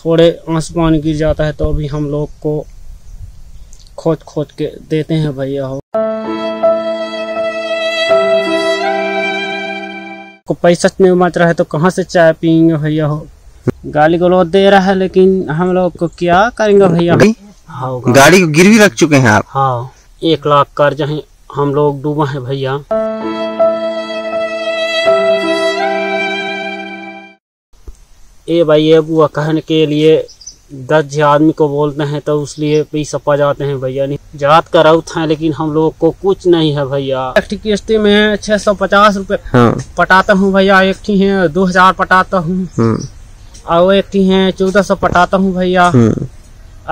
थोड़े आंसू पानी गिर जाता है तो भी हम लोग को खोद खोद के देते हैं भैया हो। को पैसा नहीं मच रहा है तो कहाँ से चाय पियेंगे भैया हो। गाली गलौज दे रहा है लेकिन हम लोग को क्या करेंगे भैया। हाँ, गाड़ी को गिरवी रख चुके हैं आप। हाँ, 1 लाख कर्ज है, हम लोग डूबा है भैया। ये भाई ये बुआ कहने के लिए 10 आदमी को बोलते हैं तो उसलिए पैसा पा जाते हैं भैया। नहीं जात का राउत है लेकिन हम लोग को कुछ नहीं है भैया। एक किस्ती में 650 रुपए पटाता हूँ भैया। एक थी है 2000 पटाता हूँ और एक थी है 1400 पटाता हूँ भैया।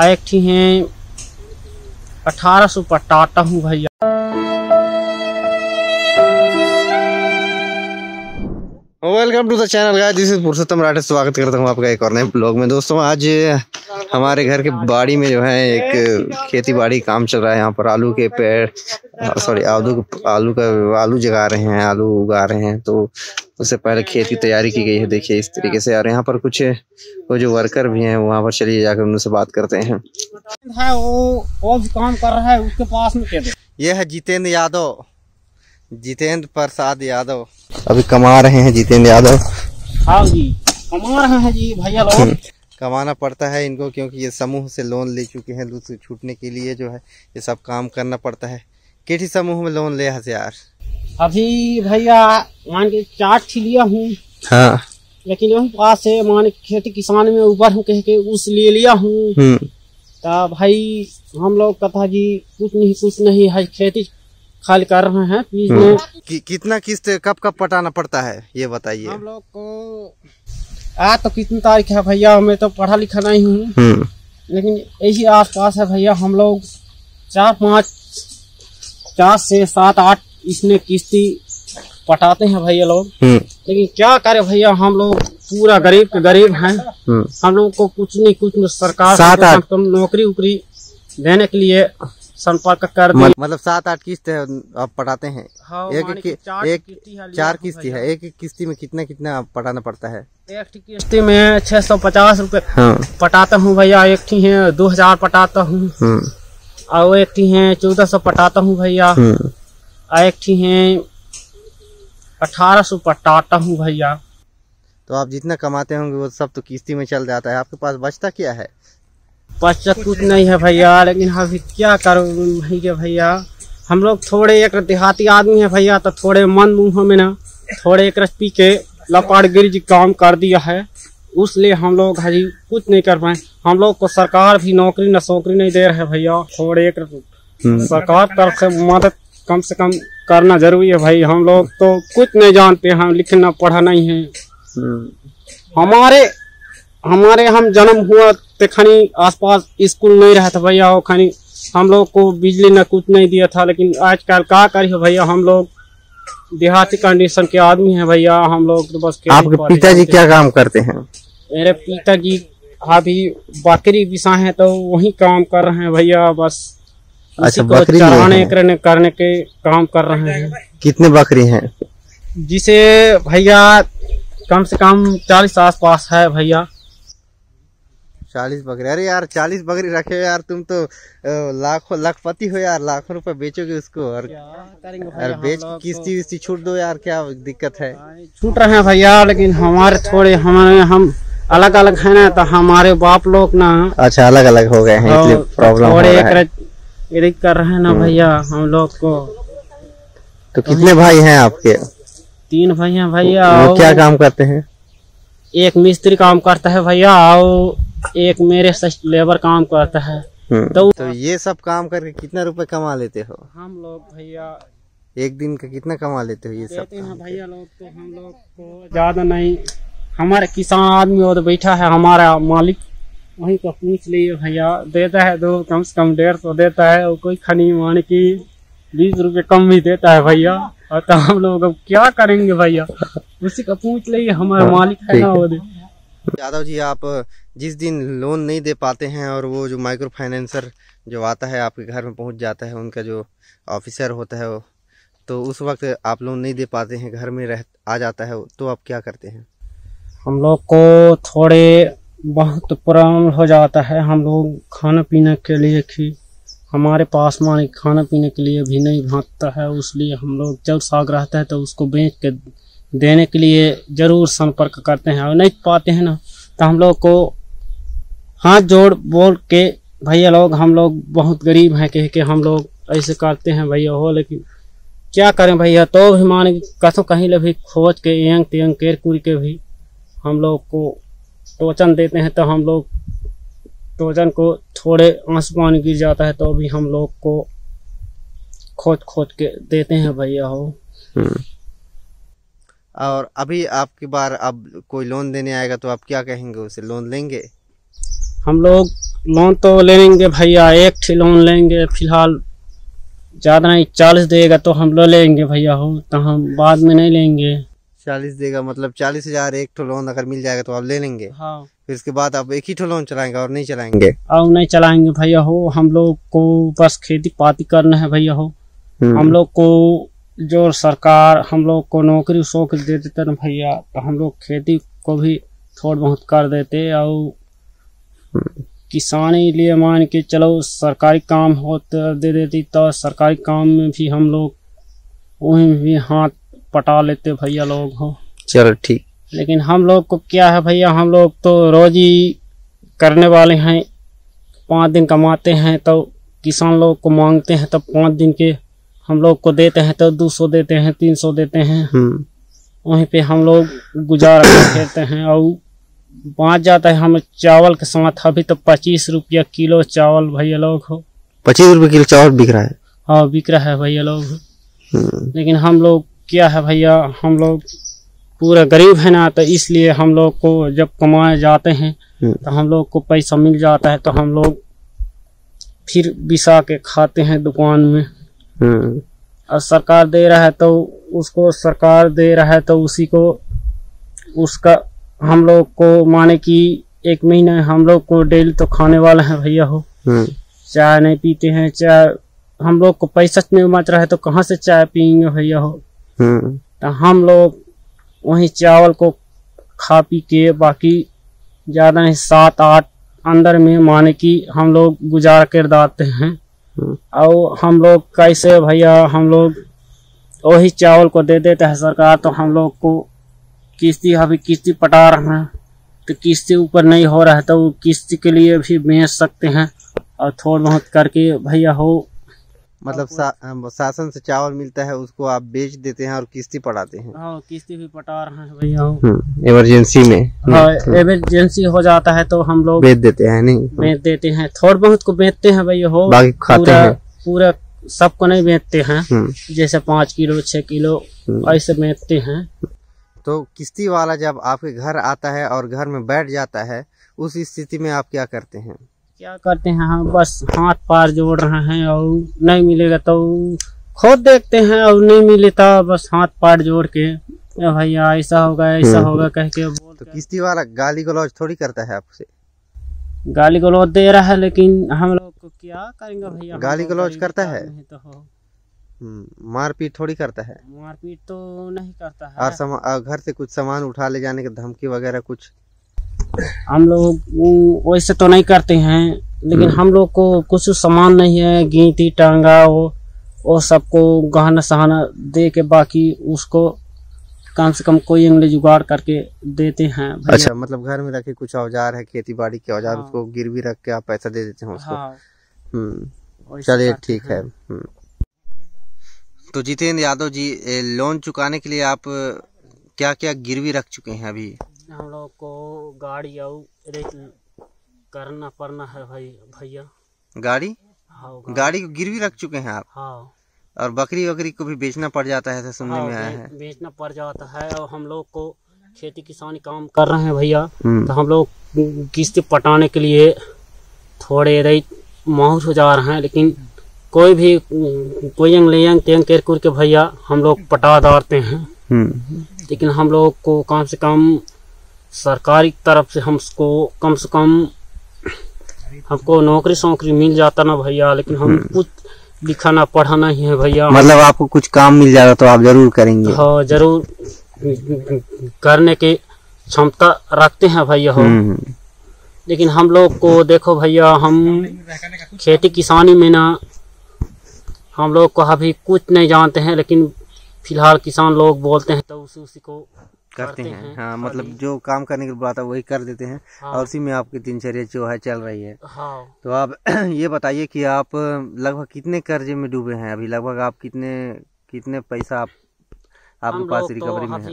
एक थी है 1800 पटाता हूँ भैया। Welcome to the channel guys, this is Purushottam Rathe. स्वागत करता हूँ आपका एक और नए ब्लॉग में। दोस्तों आज हमारे घर के बाड़ी में जो है एक खेती बाड़ी काम चल रहा है। यहाँ पर आलू के पेड़ आलू जगा रहे हैं, आलू उगा रहे हैं। तो उससे पहले खेती तैयारी की गई है, देखिए इस तरीके से। और यहाँ पर कुछ वो जो वर्कर भी हैं वहाँ पर चलिए जाकर उनसे बात करते हैं। वो भी काम कर रहा है, उसके पास में ये है जितेंद्र प्रसाद यादव। अभी कमा रहे हैं जितेंद्र यादव। हाँ जी, कमा रहे हैं जी भैया लोग। कमाना पड़ता है इनको क्योंकि ये समूह से लोन ले चुके हैं। लूट से छूटने के लिए जो है ये सब काम करना पड़ता है। किसी समूह में लोन ले यार? अभी भैया मान के 4 लिया हूँ। हाँ, लेकिन वही पास से मान खेती किसान में ऊपर हूँ कह के उस ले लिया हूँ। तो भाई हम लोग कथा जी कुछ नहीं है, खेती खाली कर रहे हैं। बीच में कितना किस्त कब पटाना पड़ता है ये बताइए। हम लोग को आज तो कितनी तारीख है भैया, मैं तो पढ़ा लिखा नहीं हूँ लेकिन यही आस पास है भैया। हम लोग 4 से 7 8 इसमें किस्ती पटाते हैं भैया लोग। लेकिन क्या करे भैया, हम लोग पूरा गरीब के गरीब हैं। हम लोग को कुछ नहीं सरकार से नौकरी उकरी देने के लिए संपर्क कर दी। मतलब 7 8 किस्त है आप पटाते हैं। हाँ, एक 4 किस्ती है। एक किस्ती में कितना पटाना पड़ता है? एक किस्ती में 650 रुपए पटाता हूँ भैया। एक थी है 2000 पटाता हूँ और एक थी है 1400 पटाता हूँ भैया। एक थी है 1800 पटाता हूँ भैया। तो आप जितना कमाते होंगे वो सब तो किस्ती में चल जाता है। आपके पास बचता क्या है? बचत कुछ नहीं है भैया, लेकिन अभी क्या करूँ भैया। हम लोग थोड़े एक देहाती आदमी है भैया, तो थोड़े मन मुँह में ना थोड़े एक पी के लपाटगिरी जी काम कर दिया है। उसलिए हम लोग हजी कुछ नहीं कर पाए। हम लोग को सरकार भी नौकरी नहीं दे रहे भैया। थोड़े एक सरकार तरफ से मदद कम से कम करना जरूरी है भाई। हम लोग तो कुछ नहीं जानते, हम लिखना पढ़ा नहीं है। हमारे हम जन्म हुआ तो खनी आसपास स्कूल नहीं रहा था भैया। वो खनी हम लोग को बिजली न कुछ नहीं दिया था। लेकिन आजकल क्या करिए भैया, हम लोग देहाती कंडीशन के आदमी हैं भैया। हम लोग तो बस। आपके पिताजी क्या काम करते हैं? मेरे पिताजी अभी बकरी बिसा है तो वही काम कर रहे हैं भैया। बस अच्छा, बकरी चराने करने के काम कर रहे हैं। कितने बकरी हैं? जिसे भैया कम से कम 40 आसपास है भैया। 40 बकरी? अरे यार 40 बकरी रखे हो यार, तुम तो लाखपति हो यार। लाखों रुपए बेचोगे उसको और बेच किस्ती विस्ती छूट दो यार, क्या दिक्कत है? छूट रहे हैं भैया, लेकिन हम अलग अलग है ना, तो हमारे बाप लोग ना अच्छा अलग अलग हो गए हैं इसलिए प्रॉब्लम हो रहा है। कर रहे हैं ना भैया हम लोग को। तो कितने भाई हैं आपके? 3 भाई हैं भैया। क्या काम करते हैं? एक मिस्त्री काम करता है भैया और एक मेरे से लेबर काम करता है। तो ये सब काम करके कितना रुपए कमा लेते हो? हम लोग भैया एक दिन का कितना कमा लेते हो ये सब? भैया लोग तो हम लोग को ज्यादा नहीं। हमारे किसान आदमी और बैठा है हमारा मालिक, वहीं का पूछ लिए भैया। देता है दो कम से कम 150 देता है। और कोई खनी मान की 20 रुपए कम भी देता है भैया। और तो हम लोग अब क्या करेंगे भैया, उसी का पूछ लिए। हमारा मालिक है ना वो। यादव जी, आप जिस दिन लोन नहीं दे पाते हैं और वो जो माइक्रो फाइनेंसर जो आता है आपके घर में पहुंच जाता है, उनका जो ऑफिसर होता है वो, तो उस वक्त आप लोन नहीं दे पाते हैं, घर में आ जाता है, तो आप क्या करते हैं? हम लोग को थोड़े बहुत प्रॉब्लम हो जाता है। हम लोग खाना पीने के लिए भी हमारे पास माने खाना पीने के लिए भी नहीं भागता है, इसलिए हम लोग जब साग रहता है तो उसको बेच के देने के लिए जरूर संपर्क करते हैं, और नहीं पाते हैं ना तो हम लोग को हाथ जोड़ बोल के भैया लोग हम लोग बहुत गरीब हैं कह के हम लोग ऐसे करते हैं भैया हो। लेकिन क्या करें भैया, तो भी माने कसो कहीं ले भी खोज के यंग त्यंग केर कुर के भी हम लोग को टोचन देते हैं, तो हम लोग टोचन को थोड़े आंसू पानी गिर जाता है तो भी हम लोग को खोज खोज के देते हैं भैया हो। और अभी आपकी बार अब कोई लोन देने आएगा तो आप क्या कहेंगे, उसे लोन लेंगे? हम लोग लोन तो ले लेंगे भैया, एक ठे लोन लेंगे फिलहाल, ज़्यादा नहीं 40 देगा तो हम लोग लेंगे भैया हो, तो हम बाद में नहीं लेंगे। 40 देगा मतलब 40,000 एक ठो लोन अगर मिल जाएगा तो आप ले लेंगे? हाँ। फिर इसके बाद आप एक ही ठो लोन चलाएंगे और नहीं चलाएंगे? और नहीं चलाएंगे भैया हो। हम लोग को बस खेती पाती करना है भैया हो। हम लोग को जो सरकार हम लोग को नौकरी सोकरी दे देते ना भैया, तो हम लोग खेती को भी थोड़ा बहुत कर देते, और किसानी लिए मान के चलो सरकारी काम हो तो दे देती, तो सरकारी काम में भी हम लोग वहीं भी हाथ पटा लेते भैया लोग हो। चलो ठीक। लेकिन हम लोग को क्या है भैया, हम लोग तो रोजी करने वाले हैं, 5 दिन कमाते हैं तो किसान लोग को मांगते हैं तो 5 दिन के हम लोग को देते हैं तो 200 देते हैं, 300 देते हैं, वहीं पे हम लोग गुजारा करते हैं। और बाँच जाता है हम चावल के साथ। अभी तो 25 रुपया किलो चावल भैया लोग हो। 25 रुपये किलो चावल बिक रहा है? हाँ बिक रहा है भैया लोग। लेकिन हम लोग क्या है भैया, हम लोग पूरा गरीब है ना, तो इसलिए हम लोग को जब कमाए जाते हैं तो हम लोग को पैसा मिल जाता है तो हम लोग फिर बिसा के खाते हैं दुकान में। और सरकार दे रहा है तो उसको सरकार दे रहा है तो उसी को उसका हम लोग को माने कि 1 महीना हम लोग को डेली तो खाने वाला है भैया हो। चाय नहीं पीते हैं, चाय हम लोग को पैसा नहीं मच रहा है तो कहाँ से चाय पियेंगे भैया हो। तो हम लोग वही चावल को खा पी के बाकी ज्यादा नहीं 7-8 अंदर में माने कि हम लोग गुजार कर दाते हैं। और हम लोग कैसे भैया, हम लोग वही चावल को दे देते हैं सरकार, तो हम लोग को किस्ती अभी किस्ती पटा रहे हैं तो किस्ती ऊपर नहीं हो रहा है तो किस्ती के लिए भी बेच सकते हैं, और थोड़ा बहुत करके भैया हो। मतलब शासन से चावल मिलता है उसको आप बेच देते हैं और किस्ती पटाते हैं? हाँ किस्ती भी पटा रहे हैं भैया हो। इमरजेंसी में? हाँ इमरजेंसी हो जाता है तो हम लोग बेच देते हैं। नहीं बेच देते हैं, थोड़ा बहुत को बेचते हैं भैया हो, बाकी खाते हैं। पूरा सबको नहीं बेचते हैं, जैसे 5 किलो 6 किलो ऐसे बेचते हैं। तो किस्ती वाला जब आपके घर आता है और घर में बैठ जाता है, उस स्थिति में आप क्या करते हैं? क्या करते हैं हम बस हाथ पार जोड़ रहे हैं, और नहीं मिलेगा तो खुद देखते हैं, और नहीं मिले तो बस हाथ पार जोड़ के भैया ऐसा होगा ऐसा होगा कह के बोल। तो किस्ती वाला गाली गलौज थोड़ी करता है आपसे? गाली गलौज दे रहा है, लेकिन हम लोग को क्या करेंगे भैया। गाली गलौज करता है तो हो। मारपीट थोड़ी करता है? मारपीट तो नहीं करता है। और घर से कुछ सामान उठा ले जाने की धमकी वगैरह कुछ? हम लोग वैसे तो नहीं करते हैं, लेकिन हम लोग को कुछ सामान नहीं है, गींटी टांगा वो सबको गहना सहाना दे के बाकी उसको कम से कम कोई अंगले जुगाड़ करके देते हैं। अच्छा, मतलब घर में रखे कुछ औजार है खेती बाड़ी के औजार, हाँ। उसको गिरवी रख के आप पैसा दे देते हैं उसको? हाँ। चलिए ठीक है। तो जितेंद्र यादव जी, लोन चुकाने के लिए आप क्या क्या गिरवी रख चुके हैं अभी? हम लोग को गाड़ी और करना पड़ना है भैया। गाड़ी? हाँ, गाड़ी को गिरवी रख चुके हैं आप? हाँ। और बकरी वकरी को भी बेचना पड़ जाता है, ऐसा सुनने में आया है। बेचना पड़ जाता है, और हम लोग को खेती किसानी काम कर रहे हैं भैया, तो हम लोग किस्ती पटाने के लिए थोड़े रेट माहौल हो जा रहे हैं, लेकिन कोई भी कोई तेंग केर कुर के भैया हम लोग पटा डालते हैं। लेकिन हम लोग को कम से कम सरकारी तरफ से हमको कम से कम हमको नौकरी सौकरी मिल जाता ना भैया, लेकिन हम कुछ लिखाना पढ़ाना ही है भैया। मतलब आपको कुछ काम मिल जाता तो आप जरूर करेंगे? हाँ जरूर करने की क्षमता रखते हैं भैया हो। लेकिन हम लोग को देखो भैया, हम खेती किसानी में ना हम लोग को अभी कुछ नहीं जानते हैं, लेकिन फिलहाल किसान लोग बोलते हैं तो उसी को करते हैं। हाँ, मतलब जो काम करने की बात है वही कर देते हैं। हाँ। और उसी में आपकी दिनचर्या जो है चल रही है। हाँ। तो आप ये बताइए कि आप लगभग कितने कर्जे में डूबे हैं अभी? लगभग आप कितने पैसा आपके पास रिकवरी में है?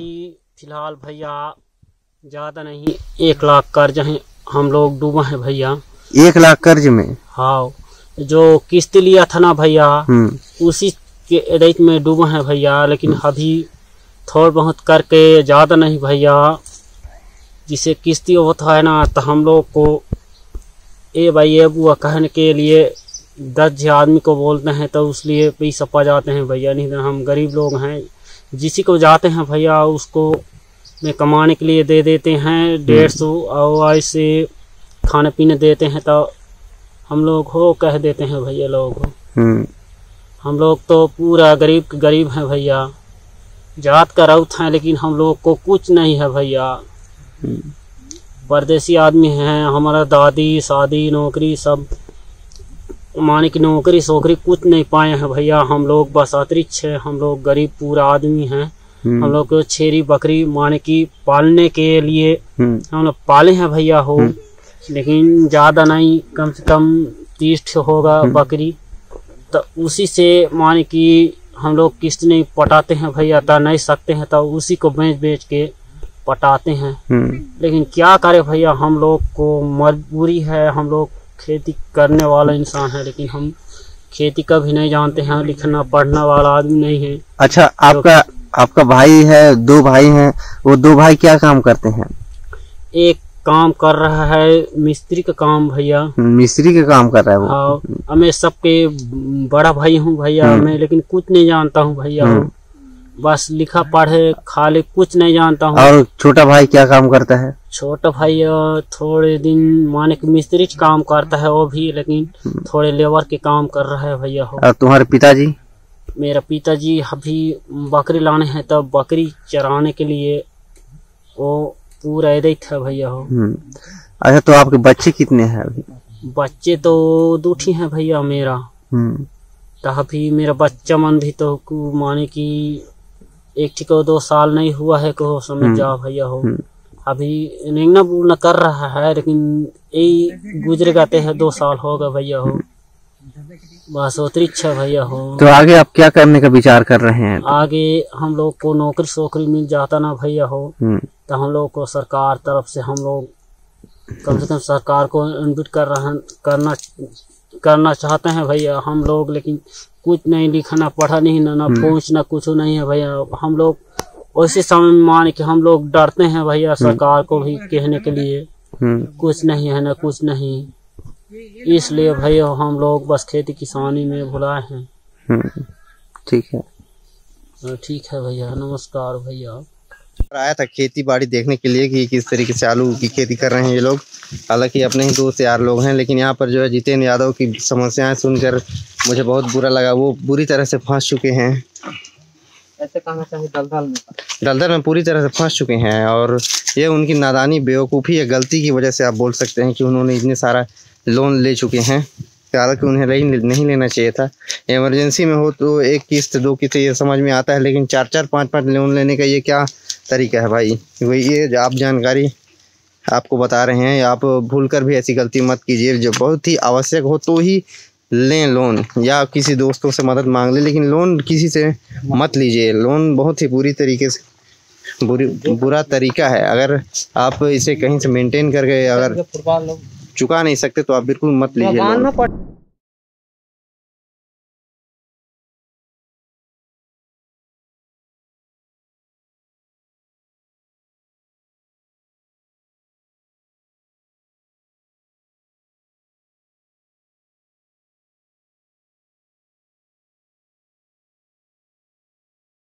फिलहाल भैया ज्यादा नहीं, 1 लाख कर्ज है हम लोग डूबा है भैया। 1 लाख कर्ज में? हाँ, जो किस्त लिया था ना भैया, उसी के रेट में डूबा है भैया। लेकिन अभी थोड़ा बहुत करके, ज्यादा नहीं भैया। जिसे किस्ती होता है ना, तो हम लोग को ए भाई ए बुआ कहने के लिए 10 आदमी को बोलते हैं, तो उसलिए पैसा पा जाते हैं भैया। नहीं तो हम गरीब लोग हैं, जिसी को जाते हैं भैया उसको में कमाने के लिए दे देते हैं 150, और ऐसे खाने पीने देते हैं तो हम लोग हो कह देते हैं भैया लोग। हम लोग तो पूरा गरीब हैं भैया, जात का राउत है, लेकिन हम लोग को कुछ नहीं है भैया। परदेसी आदमी हैं, हमारा दादी शादी नौकरी सब माने की नौकरी सोकरी कुछ नहीं पाए हैं भैया। हम लोग बस अतिरिक्त है, हम लोग गरीब पूरा आदमी हैं। हम लोग को छेरी बकरी माने की पालने के लिए हम लोग पाले हैं भैया हो, लेकिन ज्यादा नहीं, कम से कम 30 होगा बकरी। तो उसी से माने की हम लोग किस्त नहीं पटाते हैं भैया, तो नहीं सकते हैं तो उसी को बेच के पटाते हैं। लेकिन क्या करे भैया, हम लोग को मजबूरी है। हम लोग खेती करने वाला इंसान है, लेकिन हम खेती का भी नहीं जानते हैं, लिखना पढ़ना वाला आदमी नहीं है। अच्छा, आपका भाई है, 2 भाई हैं, वो 2 भाई क्या काम करते हैं? एक काम कर रहा है मिस्त्री का काम भैया। मिस्त्री का काम कर रहा है वो? हाँ, मैं सबके बड़ा भाई हूँ भैया मैं, लेकिन कुछ नहीं जानता हूँ भैया। बस लिखा पढ़े खाली कुछ नहीं जानता हूँ। और छोटा भाई क्या काम करता है? छोटा भाई थोड़े दिन माने कि मिस्त्री काम करता है वो भी, लेकिन थोड़े लेबर के काम कर रहा है भैया। और तुम्हारे पिताजी? मेरा पिताजी अभी बकरी लाने हैं, तब बकरी चराने के लिए वो पूरा इधर था भैया हो। अच्छा, तो आपके बच्चे कितने हैं अभी? बच्चे तो 2 हैं भैया मेरा। तो अभी मेरा बच्चा मन भी तो माने की 1 को 2 साल नहीं हुआ है को समझ जाओ भैया हो। अभी निगना बुलना कर रहा है, लेकिन यही गुजरे गाते हैं 2 साल होगा भैया हो। बस अतिरिक्त है भैया हो। तो आगे आप क्या करने का विचार कर रहे हैं? आगे हम लोग को नौकरी सोकरी मिल जाता ना भैया हो, तो हम लोग को सरकार तरफ से हम लोग कम से कम सरकार को इन्विट करना चाहते हैं भैया हम लोग। लेकिन कुछ नहीं, लिखना पढ़ा नहीं, ना पहुँच ना कुछ नहीं है भैया। हम लोग उसी समय में मान के हम लोग डरते हैं भैया सरकार को भी कहने के लिए कुछ नहीं है ना कुछ नहीं। इसलिए भैया हम लोग बस खेती किसानी में भुलाए हैं। ठीक है, ठीक है भैया, नमस्कार भैया। आया था खेती बाड़ी देखने के लिए कि किस तरीके से आलू की खेती कर रहे हैं ये लोग। हालांकि अपने ही 2 से 4 लोग हैं, लेकिन यहाँ पर जो है जितेंद्र यादव की समस्याएं सुनकर मुझे बहुत बुरा लगा। वो बुरी तरह से फंस चुके हैं, ऐसे कहना चाहिए दलदल में पूरी तरह से फंस चुके हैं। और ये उनकी नादानी, बेवकूफ़ी या गलती की वजह से आप बोल सकते हैं कि उन्होंने इतने सारा लोन ले चुके हैं। हालांकि उन्हें नहीं लेना चाहिए था। इमरजेंसी में हो तो 1 किस्त 2 किस्त ये समझ में आता है, लेकिन 4-4 5-5 लोन लेने का ये क्या तरीका है भाई? वही ये आप जानकारी आपको बता रहे हैं। आप भूलकर भी ऐसी गलती मत कीजिए। जो बहुत ही आवश्यक हो तो ही लें लोन, या किसी दोस्तों से मदद मांग लें, लेकिन लोन किसी से मत लीजिए। लोन बहुत ही बुरी तरीके से बुरा तरीका है। अगर आप इसे कहीं से मेंटेन करके अगर चुका नहीं सकते तो आप बिल्कुल मत लीजिए लोन।